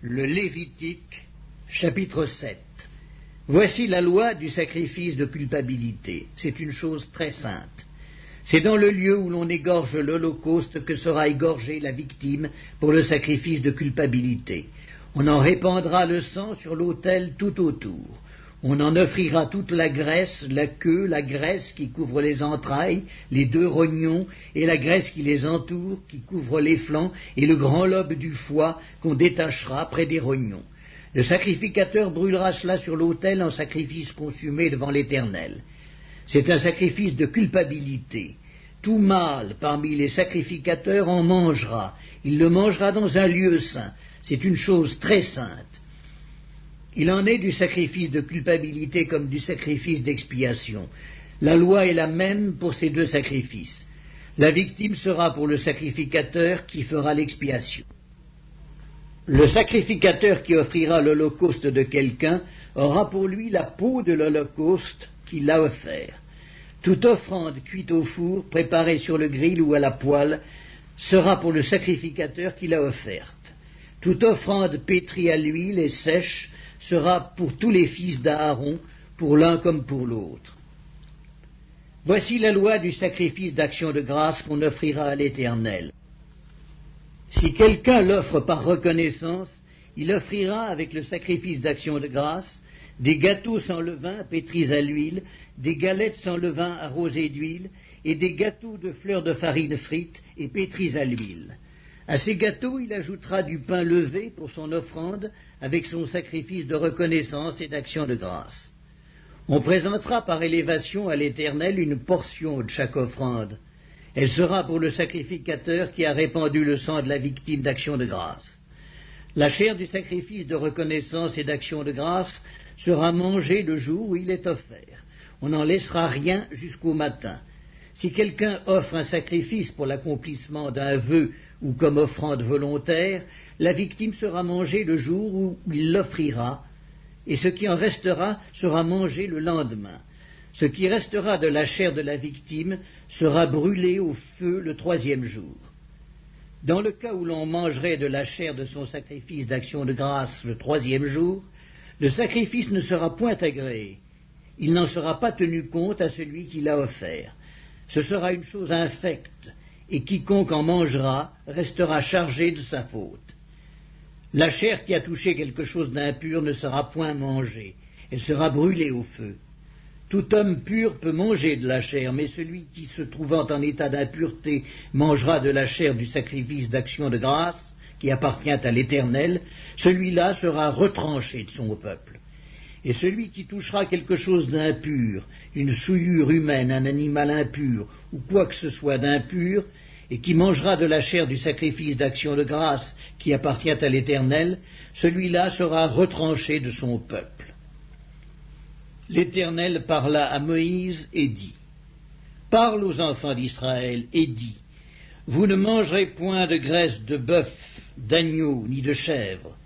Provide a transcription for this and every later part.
Le Lévitique, chapitre 7. Voici la loi du sacrifice de culpabilité. C'est une chose très sainte. C'est dans le lieu où l'on égorge l'holocauste que sera égorgée la victime pour le sacrifice de culpabilité. On en répandra le sang sur l'autel tout autour. On en offrira toute la graisse, la queue, la graisse qui couvre les entrailles, les deux rognons, et la graisse qui les entoure, qui couvre les flancs, et le grand lobe du foie qu'on détachera près des rognons. Le sacrificateur brûlera cela sur l'autel en sacrifice consumé devant l'Éternel. C'est un sacrifice de culpabilité. Tout mâle parmi les sacrificateurs en mangera. Il le mangera dans un lieu saint. C'est une chose très sainte. Il en est du sacrifice de culpabilité comme du sacrifice d'expiation. La loi est la même pour ces deux sacrifices. La victime sera pour le sacrificateur qui fera l'expiation. Le sacrificateur qui offrira l'holocauste de quelqu'un aura pour lui la peau de l'holocauste qu'il a offert. Toute offrande cuite au four, préparée sur le grill ou à la poêle, sera pour le sacrificateur qui l'a offerte. Toute offrande pétrie à l'huile et sèche sera pour tous les fils d'Aaron, pour l'un comme pour l'autre. Voici la loi du sacrifice d'action de grâce qu'on offrira à l'Éternel. Si quelqu'un l'offre par reconnaissance, il offrira avec le sacrifice d'action de grâce des gâteaux sans levain pétris à l'huile, des galettes sans levain arrosées d'huile, et des gâteaux de fleurs de farine frites et pétris à l'huile. À ces gâteaux, il ajoutera du pain levé pour son offrande avec son sacrifice de reconnaissance et d'action de grâce. On présentera par élévation à l'Éternel une portion de chaque offrande. Elle sera pour le sacrificateur qui a répandu le sang de la victime d'action de grâce. La chair du sacrifice de reconnaissance et d'action de grâce sera mangée le jour où il est offert. On n'en laissera rien jusqu'au matin. Si quelqu'un offre un sacrifice pour l'accomplissement d'un vœu ou comme offrande volontaire, la victime sera mangée le jour où il l'offrira, et ce qui en restera sera mangé le lendemain. Ce qui restera de la chair de la victime sera brûlé au feu le 3e jour. Dans le cas où l'on mangerait de la chair de son sacrifice d'action de grâce le 3e jour, le sacrifice ne sera point agréé. Il n'en sera pas tenu compte à celui qui l'a offert. Ce sera une chose infecte, et quiconque en mangera restera chargé de sa faute. La chair qui a touché quelque chose d'impur ne sera point mangée, elle sera brûlée au feu. Tout homme pur peut manger de la chair, mais celui qui, se trouvant en état d'impureté, mangera de la chair du sacrifice d'action de grâce, qui appartient à l'Éternel, celui-là sera retranché de son peuple. Et celui qui touchera quelque chose d'impur, une souillure humaine, un animal impur, ou quoi que ce soit d'impur, et qui mangera de la chair du sacrifice d'action de grâce qui appartient à l'Éternel, celui-là sera retranché de son peuple. L'Éternel parla à Moïse et dit, « Parle aux enfants d'Israël et dis, vous ne mangerez point de graisse de bœuf, d'agneau, ni de chèvre.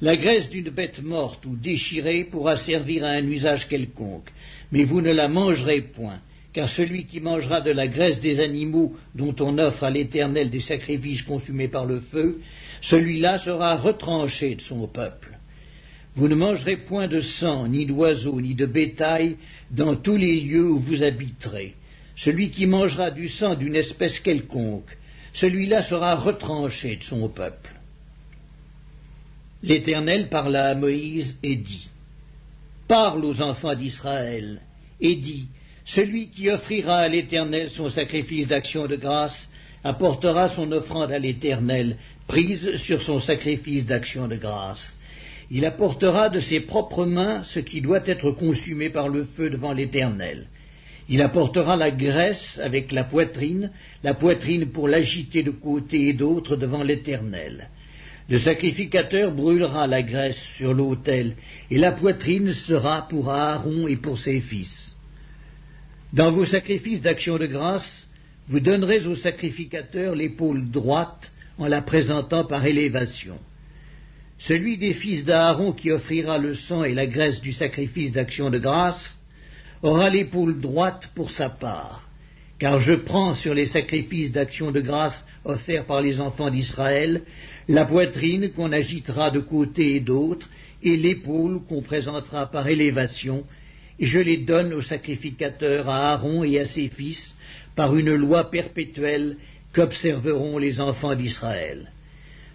La graisse d'une bête morte ou déchirée pourra servir à un usage quelconque, mais vous ne la mangerez point, car celui qui mangera de la graisse des animaux dont on offre à l'Éternel des sacrifices consumés par le feu, celui-là sera retranché de son peuple. Vous ne mangerez point de sang, ni d'oiseaux, ni de bétail, dans tous les lieux où vous habiterez. Celui qui mangera du sang d'une espèce quelconque, celui-là sera retranché de son peuple. » L'Éternel parla à Moïse et dit, « Parle aux enfants d'Israël et dis, celui qui offrira à l'Éternel son sacrifice d'action de grâce apportera son offrande à l'Éternel, prise sur son sacrifice d'action de grâce. Il apportera de ses propres mains ce qui doit être consumé par le feu devant l'Éternel. Il apportera la graisse avec la poitrine pour l'agiter de côté et d'autre devant l'Éternel. Le sacrificateur brûlera la graisse sur l'autel, et la poitrine sera pour Aaron et pour ses fils. Dans vos sacrifices d'action de grâce, vous donnerez au sacrificateur l'épaule droite en la présentant par élévation. Celui des fils d'Aaron qui offrira le sang et la graisse du sacrifice d'action de grâce aura l'épaule droite pour sa part, car je prends sur les sacrifices d'action de grâce offerts par les enfants d'Israël la poitrine qu'on agitera de côté et d'autre, et l'épaule qu'on présentera par élévation, et je les donne au sacrificateur, à Aaron et à ses fils, par une loi perpétuelle qu'observeront les enfants d'Israël.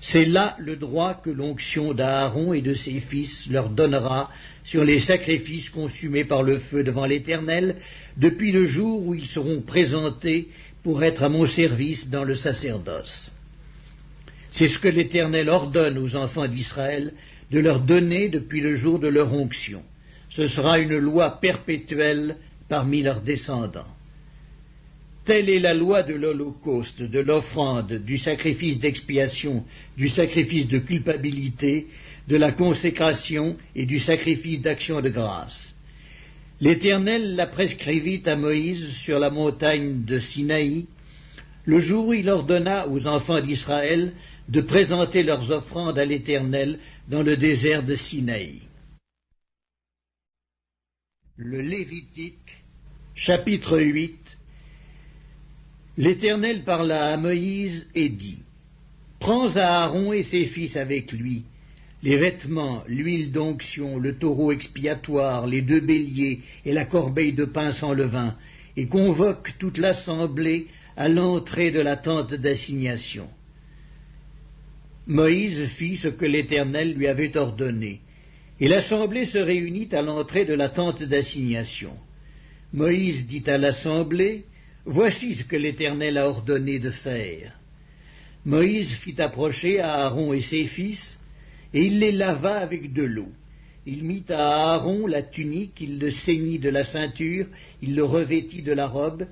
C'est là le droit que l'onction d'Aaron et de ses fils leur donnera sur les sacrifices consumés par le feu devant l'Éternel, depuis le jour où ils seront présentés pour être à mon service dans le sacerdoce. C'est ce que l'Éternel ordonne aux enfants d'Israël de leur donner depuis le jour de leur onction. Ce sera une loi perpétuelle parmi leurs descendants. Telle est la loi de l'holocauste, de l'offrande, du sacrifice d'expiation, du sacrifice de culpabilité, de la consécration et du sacrifice d'action de grâce. L'Éternel la prescrivit à Moïse sur la montagne de Sinaï, le jour où il ordonna aux enfants d'Israël de présenter leurs offrandes à l'Éternel dans le désert de Sinaï. Le Lévitique, chapitre 8. L'Éternel parla à Moïse et dit : Prends Aaron et ses fils avec lui, les vêtements, l'huile d'onction, le taureau expiatoire, les 2 béliers et la corbeille de pain sans levain, et convoque toute l'assemblée à l'entrée de la tente d'assignation. Moïse fit ce que l'Éternel lui avait ordonné, et l'assemblée se réunit à l'entrée de la tente d'assignation. Moïse dit à l'assemblée : Voici ce que l'Éternel a ordonné de faire. Moïse fit approcher Aaron et ses fils, et il les lava avec de l'eau. Il mit à Aaron la tunique, il le ceignit de la ceinture, il le revêtit de la robe,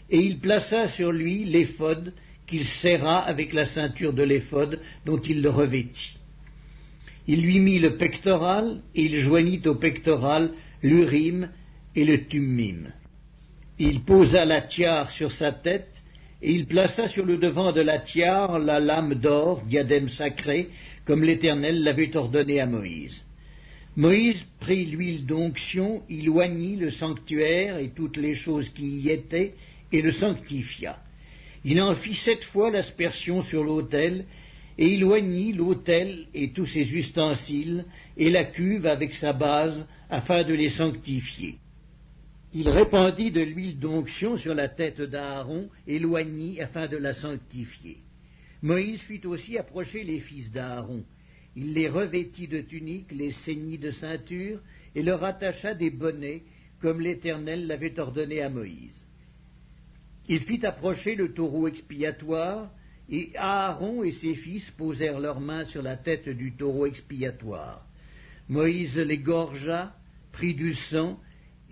et il plaça sur lui l'éphod qu'il serra avec la ceinture de l'éphod dont il le revêtit. Il lui mit le pectoral, et il joignit au pectoral l'Urim et le Thummim. Il posa la tiare sur sa tête, et il plaça sur le devant de la tiare la lame d'or, diadème sacré, comme l'Éternel l'avait ordonné à Moïse. Moïse prit l'huile d'onction, il oignit le sanctuaire et toutes les choses qui y étaient, et le sanctifia. Il en fit 7 fois l'aspersion sur l'autel, et il oignit l'autel et tous ses ustensiles, et la cuve avec sa base, afin de les sanctifier. Il répandit de l'huile d'onction sur la tête d'Aaron et l'oignit afin de la sanctifier. Moïse fit aussi approcher les fils d'Aaron. Il les revêtit de tuniques, les ceignit de ceinture et leur attacha des bonnets, comme l'Éternel l'avait ordonné à Moïse. Il fit approcher le taureau expiatoire, et Aaron et ses fils posèrent leurs mains sur la tête du taureau expiatoire. Moïse l'égorgea, prit du sang,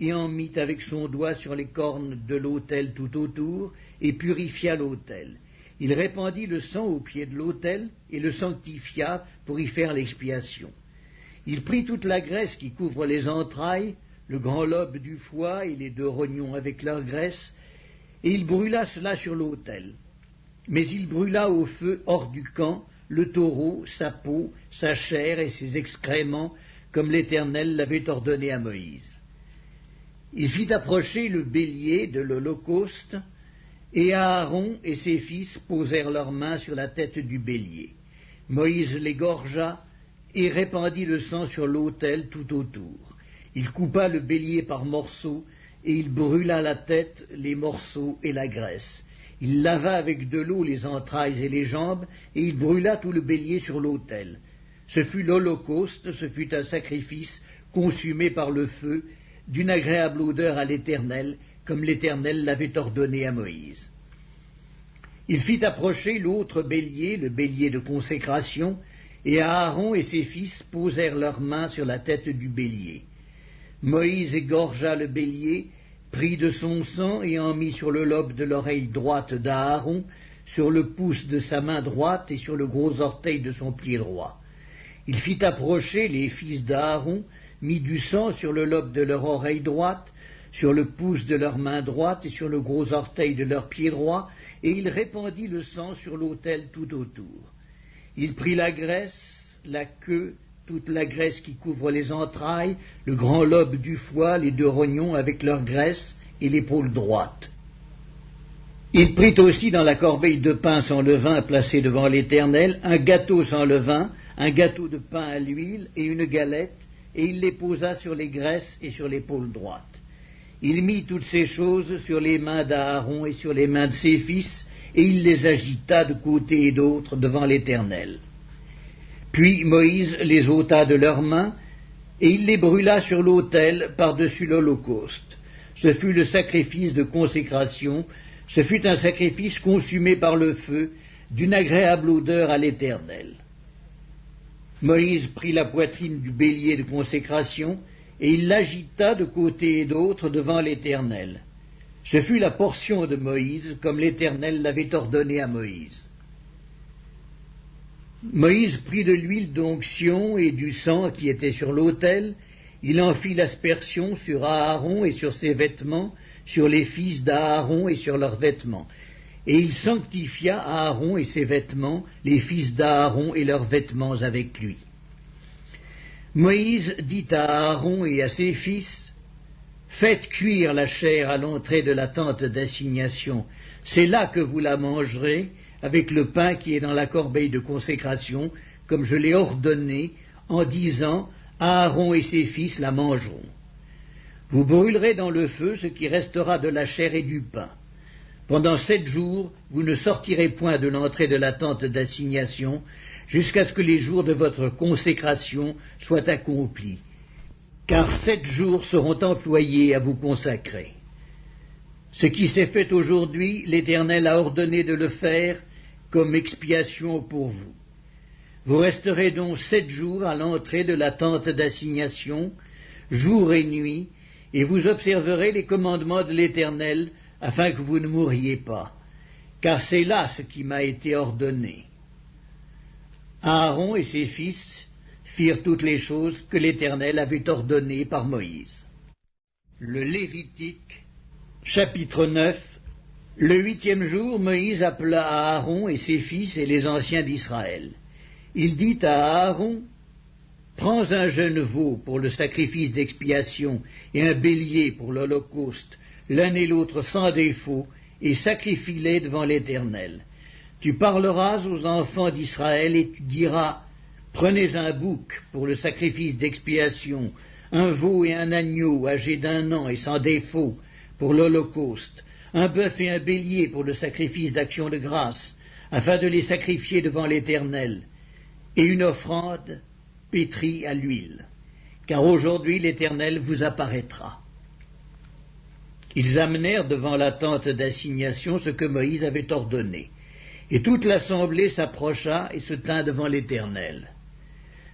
et en mit avec son doigt sur les cornes de l'autel tout autour, et purifia l'autel. Il répandit le sang au pied de l'autel, et le sanctifia pour y faire l'expiation. Il prit toute la graisse qui couvre les entrailles, le grand lobe du foie et les 2 rognons avec leur graisse, et il brûla cela sur l'autel. Mais il brûla au feu hors du camp le taureau, sa peau, sa chair et ses excréments, comme l'Éternel l'avait ordonné à Moïse. Il fit approcher le bélier de l'holocauste, et Aaron et ses fils posèrent leurs mains sur la tête du bélier. Moïse l'égorgea et répandit le sang sur l'autel tout autour. Il coupa le bélier par morceaux, et il brûla la tête, les morceaux et la graisse. Il lava avec de l'eau les entrailles et les jambes, et il brûla tout le bélier sur l'autel. Ce fut l'holocauste, ce fut un sacrifice consumé par le feu, d'une agréable odeur à l'Éternel, comme l'Éternel l'avait ordonné à Moïse. Il fit approcher l'autre bélier, le bélier de consécration, et Aaron et ses fils posèrent leurs mains sur la tête du bélier. Moïse égorgea le bélier, prit de son sang et en mit sur le lobe de l'oreille droite d'Aaron, sur le pouce de sa main droite et sur le gros orteil de son pied droit. Il fit approcher les fils d'Aaron, mit du sang sur le lobe de leur oreille droite, sur le pouce de leur main droite et sur le gros orteil de leur pied droit, et il répandit le sang sur l'autel tout autour. Il prit la graisse, la queue, toute la graisse qui couvre les entrailles, le grand lobe du foie, les 2 rognons avec leur graisse et l'épaule droite. Il prit aussi dans la corbeille de pain sans levain placée devant l'Éternel un gâteau sans levain, un gâteau de pain à l'huile et une galette, et il les posa sur les graisses et sur l'épaule droite. Il mit toutes ces choses sur les mains d'Aaron et sur les mains de ses fils, et il les agita de côté et d'autre devant l'Éternel. Puis Moïse les ôta de leurs mains, et il les brûla sur l'autel par-dessus l'holocauste. Ce fut le sacrifice de consécration, ce fut un sacrifice consumé par le feu, d'une agréable odeur à l'Éternel. Moïse prit la poitrine du bélier de consécration, et il l'agita de côté et d'autre devant l'Éternel. Ce fut la portion de Moïse, comme l'Éternel l'avait ordonné à Moïse. Moïse prit de l'huile d'onction et du sang qui était sur l'autel, il en fit l'aspersion sur Aaron et sur ses vêtements, sur les fils d'Aaron et sur leurs vêtements. Et il sanctifia Aaron et ses vêtements, les fils d'Aaron et leurs vêtements avec lui. Moïse dit à Aaron et à ses fils, « Faites cuire la chair à l'entrée de la tente d'assignation, c'est là que vous la mangerez, avec le pain qui est dans la corbeille de consécration, comme je l'ai ordonné, en disant, Aaron et ses fils la mangeront. Vous brûlerez dans le feu ce qui restera de la chair et du pain. Pendant 7 jours, vous ne sortirez point de l'entrée de la tente d'assignation, jusqu'à ce que les jours de votre consécration soient accomplis, car 7 jours seront employés à vous consacrer. Ce qui s'est fait aujourd'hui, l'Éternel a ordonné de le faire comme expiation pour vous. Vous resterez donc 7 jours à l'entrée de la tente d'assignation, jour et nuit, et vous observerez les commandements de l'Éternel, afin que vous ne mouriez pas, car c'est là ce qui m'a été ordonné. Aaron et ses fils firent toutes les choses que l'Éternel avait ordonnées par Moïse. Le Lévitique, chapitre 9. Le 8e jour, Moïse appela Aaron et ses fils et les anciens d'Israël. Il dit à Aaron, « Prends un jeune veau pour le sacrifice d'expiation et un bélier pour l'holocauste, l'un et l'autre sans défaut, et sacrifie-les devant l'Éternel. Tu parleras aux enfants d'Israël et tu diras, prenez un bouc pour le sacrifice d'expiation, un veau et un agneau âgés d'1 an et sans défaut pour l'holocauste, un bœuf et un bélier pour le sacrifice d'action de grâce, afin de les sacrifier devant l'Éternel, et une offrande pétrie à l'huile, car aujourd'hui l'Éternel vous apparaîtra. » Ils amenèrent devant la tente d'assignation ce que Moïse avait ordonné. Et toute l'assemblée s'approcha et se tint devant l'Éternel.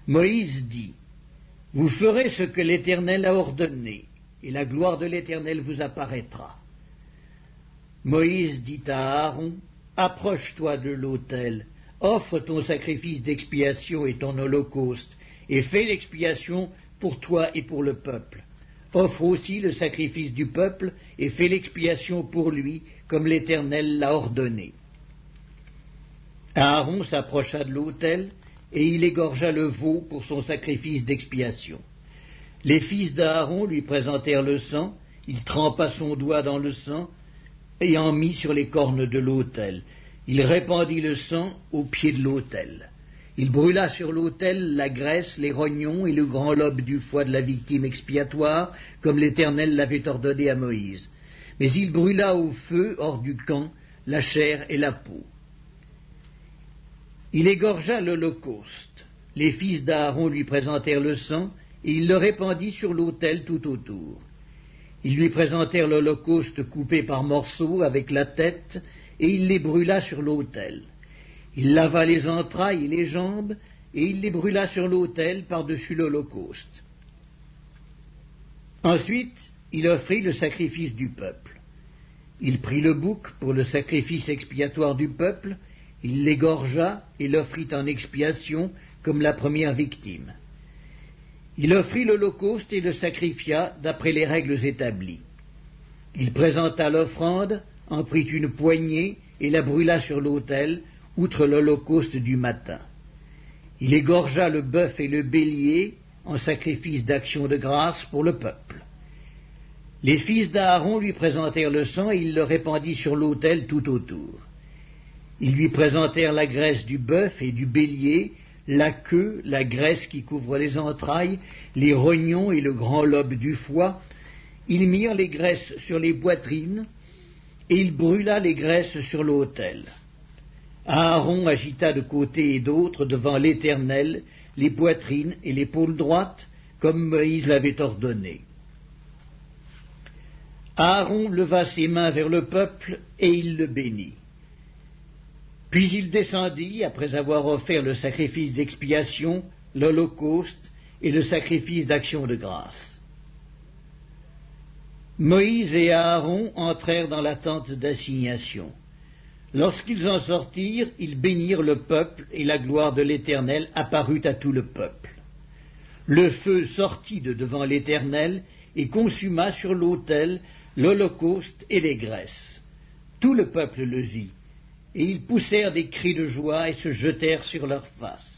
Moïse dit, « Vous ferez ce que l'Éternel a ordonné, et la gloire de l'Éternel vous apparaîtra. » Moïse dit à Aaron, « Approche-toi de l'autel, offre ton sacrifice d'expiation et ton holocauste, et fais l'expiation pour toi et pour le peuple. Offre aussi le sacrifice du peuple, et fais l'expiation pour lui, comme l'Éternel l'a ordonné. » Aaron s'approcha de l'autel, et il égorgea le veau pour son sacrifice d'expiation. Les fils d'Aaron lui présentèrent le sang, il trempa son doigt dans le sang, et en mit sur les cornes de l'autel. Il répandit le sang au pied de l'autel. Il brûla sur l'autel la graisse, les rognons et le grand lobe du foie de la victime expiatoire, comme l'Éternel l'avait ordonné à Moïse. Mais il brûla au feu, hors du camp, la chair et la peau. Il égorgea l'holocauste. Les fils d'Aaron lui présentèrent le sang, et il le répandit sur l'autel tout autour. Ils lui présentèrent l'holocauste coupé par morceaux avec la tête, et il les brûla sur l'autel. Il lava les entrailles et les jambes, et il les brûla sur l'autel par-dessus l'holocauste. Ensuite, il offrit le sacrifice du peuple. Il prit le bouc pour le sacrifice expiatoire du peuple, il l'égorgea et l'offrit en expiation comme la première victime. Il offrit l'holocauste et le sacrifia d'après les règles établies. Il présenta l'offrande, en prit une poignée et la brûla sur l'autel, outre l'holocauste du matin. Il égorgea le bœuf et le bélier en sacrifice d'action de grâce pour le peuple. Les fils d'Aaron lui présentèrent le sang et il le répandit sur l'autel tout autour. Ils lui présentèrent la graisse du bœuf et du bélier, la queue, la graisse qui couvre les entrailles, les rognons et le grand lobe du foie. Ils mirent les graisses sur les poitrines, et il brûla les graisses sur l'autel. Aaron agita de côté et d'autre devant l'Éternel les poitrines et l'épaule droite, comme Moïse l'avait ordonné. Aaron leva ses mains vers le peuple, et il le bénit. Puis il descendit, après avoir offert le sacrifice d'expiation, l'holocauste et le sacrifice d'action de grâce. Moïse et Aaron entrèrent dans la tente d'assignation. Lorsqu'ils en sortirent, ils bénirent le peuple, et la gloire de l'Éternel apparut à tout le peuple. Le feu sortit de devant l'Éternel et consuma sur l'autel l'holocauste et les graisses. Tout le peuple le vit, et ils poussèrent des cris de joie et se jetèrent sur leurs faces.